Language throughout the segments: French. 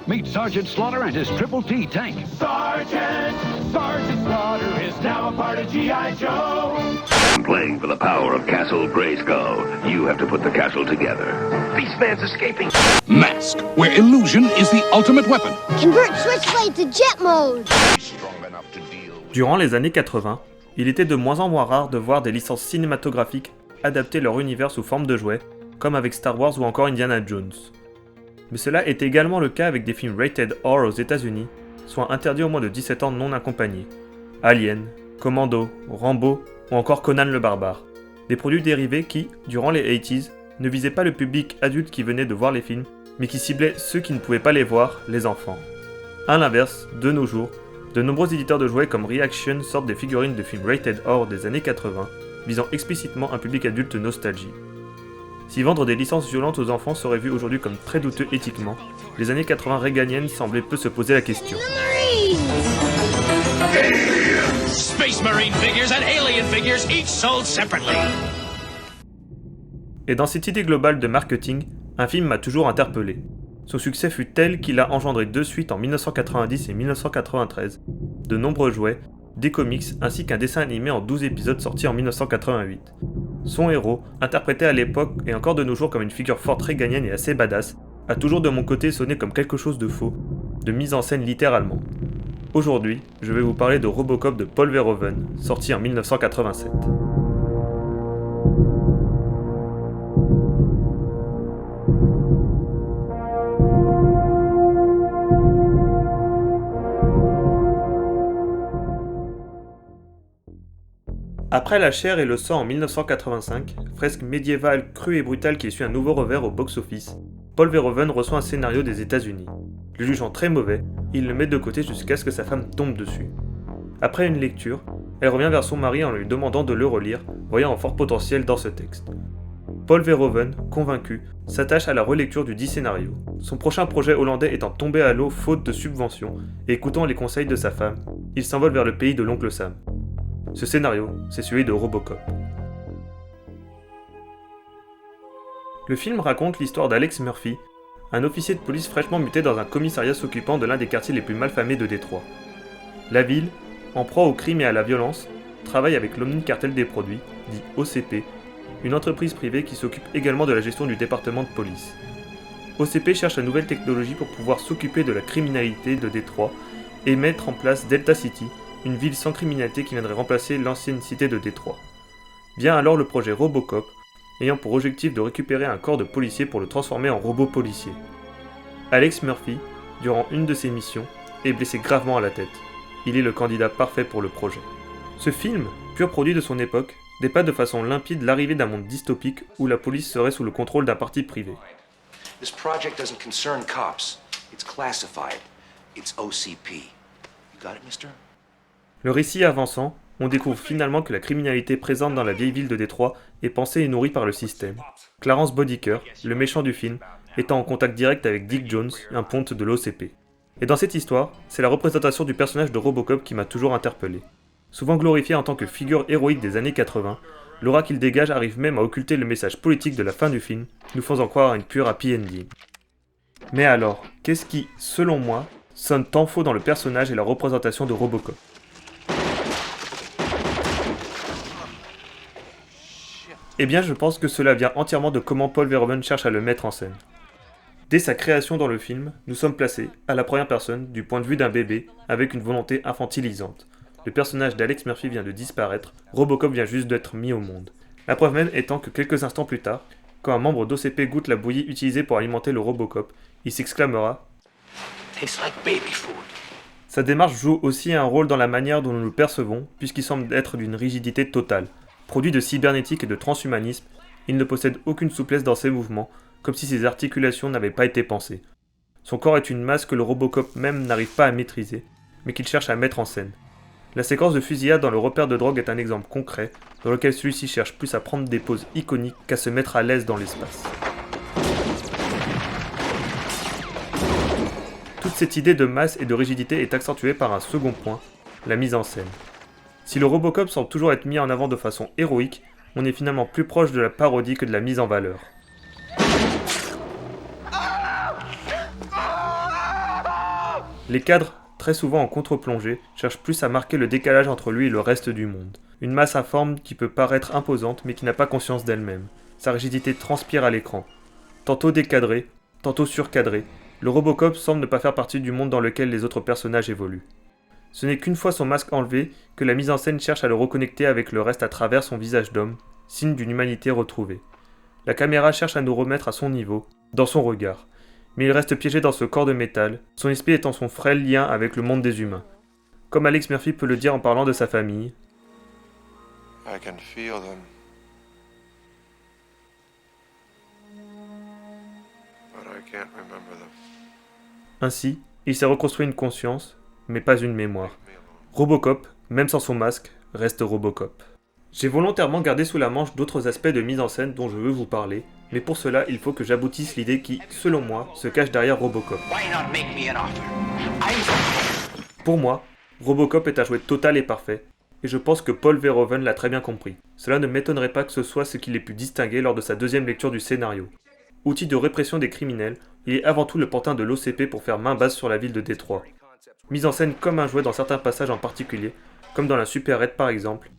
Meet Sergeant Slaughter and his Triple T tank. Sergeant Slaughter is now a part of G.I. Joe. Playing for the power of Castle Grayskull, you have to put the castle together. Beastman's escaping. Mask, where illusion is the ultimate weapon. Convert Switchblade to jet mode. Durant les années 80, il était de moins en moins rare de voir des licences cinématographiques adapter leur univers sous forme de jouets, comme avec Star Wars ou encore Indiana Jones. Mais cela est également le cas avec des films rated R aux États-Unis, soit interdits aux moins de 17 ans non accompagnés. Alien, Commando, Rambo ou encore Conan le Barbare. Des produits dérivés qui, durant les 80s, ne visaient pas le public adulte qui venait de voir les films, mais qui ciblaient ceux qui ne pouvaient pas les voir, les enfants. À l'inverse, de nos jours, de nombreux éditeurs de jouets comme Reaction sortent des figurines de films rated R des années 80, visant explicitement un public adulte nostalgique. Si vendre des licences violentes aux enfants serait vu aujourd'hui comme très douteux éthiquement, les années 80 réganiennes semblaient peu se poser la question. Space Marine figures and alien figures each sold separately. Et dans cette idée globale de marketing, un film m'a toujours interpellé. Son succès fut tel qu'il a engendré 2 suites en 1990 et 1993, de nombreux jouets, des comics ainsi qu'un dessin animé en 12 épisodes sorti en 1988. Son héros, interprété à l'époque et encore de nos jours comme une figure forte réganienne et assez badass, a toujours de mon côté sonné comme quelque chose de faux, de mise en scène littéralement. Aujourd'hui, je vais vous parler de Robocop de Paul Verhoeven, sorti en 1987. Après La chair et le sang en 1985, fresque médiévale crue et brutale qui essuie un nouveau revers au box-office, Paul Verhoeven reçoit un scénario des États-Unis. Le jugeant très mauvais, il le met de côté jusqu'à ce que sa femme tombe dessus. Après une lecture, elle revient vers son mari en lui demandant de le relire, voyant un fort potentiel dans ce texte. Paul Verhoeven, convaincu, s'attache à la relecture du dit scénario. Son prochain projet hollandais étant tombé à l'eau faute de subventions, et écoutant les conseils de sa femme, il s'envole vers le pays de l'oncle Sam. Ce scénario, c'est celui de Robocop. Le film raconte l'histoire d'Alex Murphy, un officier de police fraîchement muté dans un commissariat s'occupant de l'un des quartiers les plus malfamés de Détroit. La ville, en proie au crime et à la violence, travaille avec l'Omni-Cartel des produits, dit OCP, une entreprise privée qui s'occupe également de la gestion du département de police. OCP cherche la nouvelle technologie pour pouvoir s'occuper de la criminalité de Détroit et mettre en place Delta City, une ville sans criminalité qui viendrait remplacer l'ancienne cité de Détroit. Vient alors le projet Robocop, ayant pour objectif de récupérer un corps de policier pour le transformer en robot policier. Alex Murphy, durant une de ses missions, est blessé gravement à la tête. Il est le candidat parfait pour le projet. Ce film, pur produit de son époque, dépeint de façon limpide l'arrivée d'un monde dystopique où la police serait sous le contrôle d'un parti privé. This project doesn't concern cops. It's classified. It's OCP. You got it, mister? Le récit avançant, on découvre finalement que la criminalité présente dans la vieille ville de Détroit est pensée et nourrie par le système. Clarence Bodicker, le méchant du film, étant en contact direct avec Dick Jones, un ponte de l'OCP. Et dans cette histoire, c'est la représentation du personnage de Robocop qui m'a toujours interpellé. Souvent glorifié en tant que figure héroïque des années 80, l'aura qu'il dégage arrive même à occulter le message politique de la fin du film, nous faisant croire à une pure happy ending. Mais alors, qu'est-ce qui, selon moi, sonne tant faux dans le personnage et la représentation de Robocop ? Eh bien, je pense que cela vient entièrement de comment Paul Verhoeven cherche à le mettre en scène. Dès sa création dans le film, nous sommes placés, à la première personne, du point de vue d'un bébé, avec une volonté infantilisante. Le personnage d'Alex Murphy vient de disparaître, Robocop vient juste d'être mis au monde. La preuve même étant que quelques instants plus tard, quand un membre d'OCP goûte la bouillie utilisée pour alimenter le Robocop, il s'exclamera « Tastes like baby food. » Sa démarche joue aussi un rôle dans la manière dont nous le percevons, puisqu'il semble être d'une rigidité totale. Produit de cybernétique et de transhumanisme, il ne possède aucune souplesse dans ses mouvements, comme si ses articulations n'avaient pas été pensées. Son corps est une masse que le Robocop même n'arrive pas à maîtriser, mais qu'il cherche à mettre en scène. La séquence de fusillade dans le repère de drogue est un exemple concret, dans lequel celui-ci cherche plus à prendre des poses iconiques qu'à se mettre à l'aise dans l'espace. Toute cette idée de masse et de rigidité est accentuée par un second point, la mise en scène. Si le Robocop semble toujours être mis en avant de façon héroïque, on est finalement plus proche de la parodie que de la mise en valeur. Les cadres, très souvent en contre-plongée, cherchent plus à marquer le décalage entre lui et le reste du monde. Une masse informe qui peut paraître imposante mais qui n'a pas conscience d'elle-même. Sa rigidité transpire à l'écran. Tantôt décadré, tantôt surcadré, le Robocop semble ne pas faire partie du monde dans lequel les autres personnages évoluent. Ce n'est qu'une fois son masque enlevé que la mise en scène cherche à le reconnecter avec le reste à travers son visage d'homme, signe d'une humanité retrouvée. La caméra cherche à nous remettre à son niveau, dans son regard, mais il reste piégé dans ce corps de métal, son esprit étant son frêle lien avec le monde des humains. Comme Alex Murphy peut le dire en parlant de sa famille, I can feel them. But I can't remember them. Ainsi, il s'est reconstruit une conscience, mais pas une mémoire. Robocop, même sans son masque, reste Robocop. J'ai volontairement gardé sous la manche d'autres aspects de mise en scène dont je veux vous parler, mais pour cela, il faut que j'aboutisse l'idée qui, selon moi, se cache derrière Robocop. Pour moi, Robocop est un jouet total et parfait, et je pense que Paul Verhoeven l'a très bien compris. Cela ne m'étonnerait pas que ce soit ce qui l'ait pu distinguer lors de sa deuxième lecture du scénario. Outil de répression des criminels, il est avant tout le pantin de l'OCP pour faire main basse sur la ville de Détroit. Mise en scène comme un jouet dans certains passages en particulier, comme dans la Super 8 par exemple.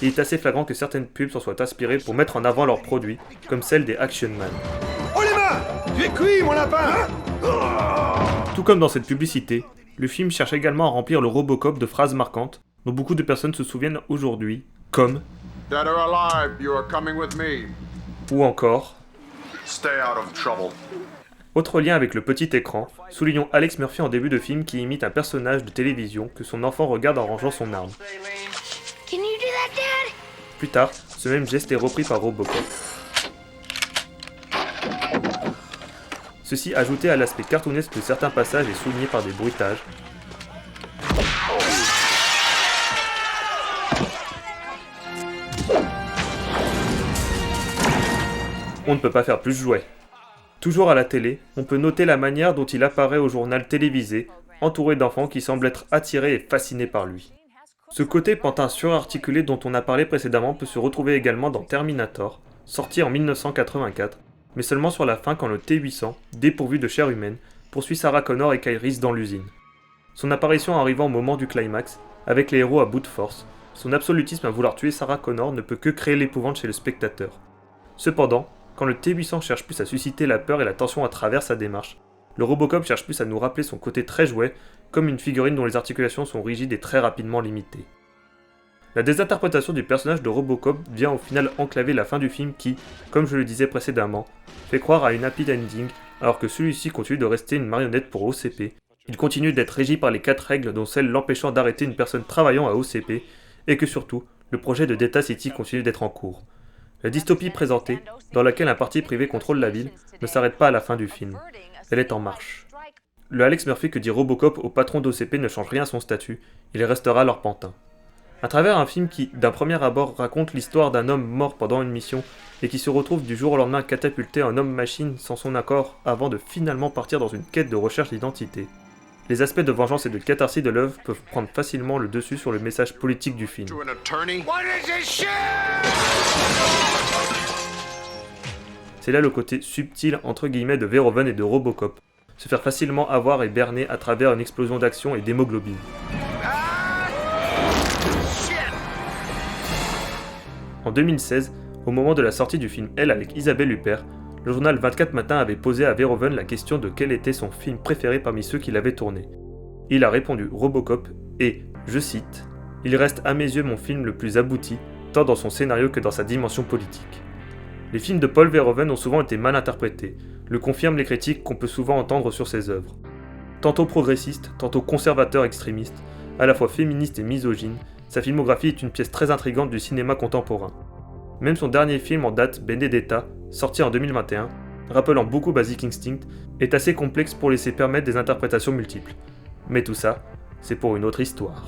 Il est assez flagrant que certaines pubs s'en soient inspirées pour mettre en avant leurs produits, comme celle des Action Man. Oh les mains! Tu es cuit, mon lapin! Tout comme dans cette publicité, le film cherche également à remplir le Robocop de phrases marquantes, dont beaucoup de personnes se souviennent aujourd'hui, comme Dead or alive, you are coming with me. ou encore. Stay out of trouble. Autre lien avec le petit écran, soulignons Alex Murphy en début de film qui imite un personnage de télévision que son enfant regarde en rangeant son arme. Can you do that, Dad? Plus tard, ce même geste est repris par Robocop. Ceci ajouté à l'aspect cartoonesque de certains passages et souligné par des bruitages. On ne peut pas faire plus jouet. Toujours à la télé, on peut noter la manière dont il apparaît au journal télévisé, entouré d'enfants qui semblent être attirés et fascinés par lui. Ce côté pantin surarticulé dont on a parlé précédemment peut se retrouver également dans Terminator, sorti en 1984, mais seulement sur la fin quand le T-800, dépourvu de chair humaine, poursuit Sarah Connor et Kyle Reese dans l'usine. Son apparition arrivant au moment du climax, avec les héros à bout de force, son absolutisme à vouloir tuer Sarah Connor ne peut que créer l'épouvante chez le spectateur. Cependant, quand le T-800 cherche plus à susciter la peur et la tension à travers sa démarche, le Robocop cherche plus à nous rappeler son côté très jouet, comme une figurine dont les articulations sont rigides et très rapidement limitées. La désinterprétation du personnage de Robocop vient au final enclaver la fin du film qui, comme je le disais précédemment, fait croire à une happy ending alors que celui-ci continue de rester une marionnette pour OCP. Il continue d'être régi par les 4 règles dont celle l'empêchant d'arrêter une personne travaillant à OCP et que surtout, le projet de Data City continue d'être en cours. La dystopie présentée, dans laquelle un parti privé contrôle la ville, ne s'arrête pas à la fin du film. Elle est en marche. Le Alex Murphy que dit Robocop au patron d'OCP ne change rien à son statut, il restera leur pantin. À travers un film qui, d'un premier abord, raconte l'histoire d'un homme mort pendant une mission et qui se retrouve du jour au lendemain catapulté en homme-machine sans son accord avant de finalement partir dans une quête de recherche d'identité. Les aspects de vengeance et de catharsis de l'œuvre peuvent prendre facilement le dessus sur le message politique du film. To an attorney? C'est là le côté subtil entre guillemets de Verhoeven et de Robocop, se faire facilement avoir et berner à travers une explosion d'action et d'hémoglobine. En 2016, au moment de la sortie du film Elle avec Isabelle Huppert, le journal 24 Matin avait posé à Verhoeven la question de quel était son film préféré parmi ceux qu'il avait tourné. Il a répondu Robocop et, je cite, « Il reste à mes yeux mon film le plus abouti, tant dans son scénario que dans sa dimension politique. » Les films de Paul Verhoeven ont souvent été mal interprétés, le confirment les critiques qu'on peut souvent entendre sur ses œuvres. Tantôt progressiste, tantôt conservateur extrémiste, à la fois féministe et misogyne, sa filmographie est une pièce très intrigante du cinéma contemporain. Même son dernier film en date, Benedetta, sorti en 2021, rappelant beaucoup Basic Instinct, est assez complexe pour laisser permettre des interprétations multiples. Mais tout ça, c'est pour une autre histoire.